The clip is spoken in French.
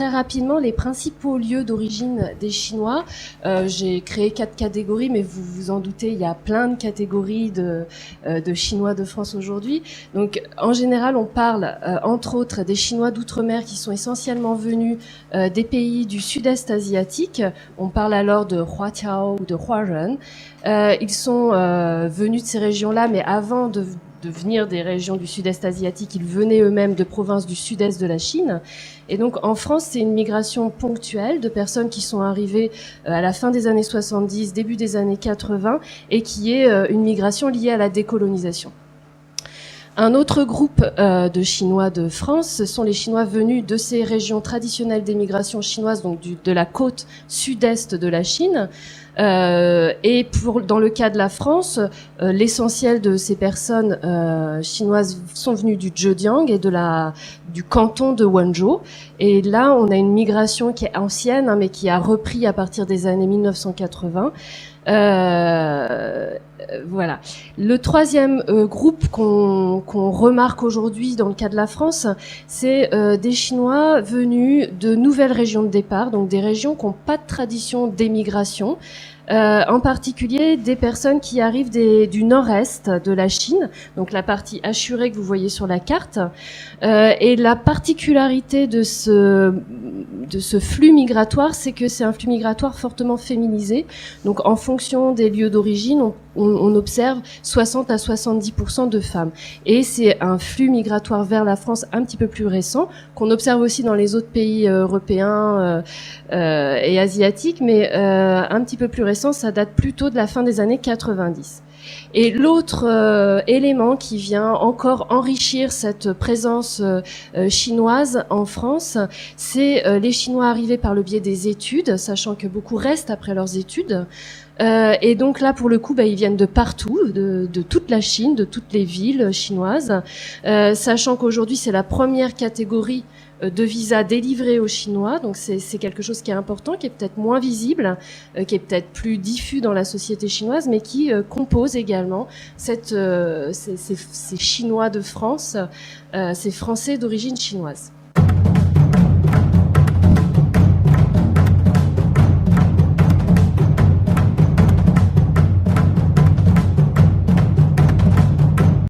très rapidement les principaux lieux d'origine des Chinois. J'ai créé 4 catégories, mais vous vous en doutez, il y a plein de catégories de Chinois de France aujourd'hui. Donc, en général, on parle, entre autres, des Chinois d'outre-mer qui sont essentiellement venus des pays du sud-est asiatique. On parle alors de Huatiao ou de Huarun. Ils sont venus de ces régions-là, mais avant de venir des régions du sud-est asiatique, ils venaient eux-mêmes de provinces du sud-est de la Chine. Et donc en France, c'est une migration ponctuelle de personnes qui sont arrivées à la fin des années 70, début des années 80, et qui est une migration liée à la décolonisation. Un autre groupe de Chinois de France, ce sont les Chinois venus de ces régions traditionnelles d'émigration chinoise, donc de la côte sud-est de la Chine. Et dans le cas de la France, l'essentiel de ces personnes chinoises sont venues du Zhejiang et du canton de Wenzhou. Et là, on a une migration qui est ancienne, hein, mais qui a repris à partir des années 1980. Voilà. Le troisième groupe qu'on remarque aujourd'hui dans le cas de la France, c'est des Chinois venus de nouvelles régions de départ, donc des régions qui n'ont pas de tradition d'émigration. En particulier des personnes qui arrivent du nord-est de la Chine, donc la partie assurée que vous voyez sur la carte. Et la particularité de ce flux migratoire, c'est que c'est un flux migratoire fortement féminisé. Donc en fonction des lieux d'origine, on observe 60 à 70% de femmes. Et c'est un flux migratoire vers la France un petit peu plus récent, qu'on observe aussi dans les autres pays européens et asiatiques, mais un petit peu plus récent, ça date plutôt de la fin des années 90. Et l'autre élément qui vient encore enrichir cette présence chinoise en France, c'est les Chinois arrivés par le biais des études, sachant que beaucoup restent après leurs études. Et donc là, pour le coup, ils viennent de partout, de toute la Chine, de toutes les villes chinoises, sachant qu'aujourd'hui, c'est la première catégorie de visa délivrés aux Chinois, donc c'est quelque chose qui est important, qui est peut-être moins visible, qui est peut-être plus diffus dans la société chinoise, mais qui compose également ces Chinois de France, ces Français d'origine chinoise.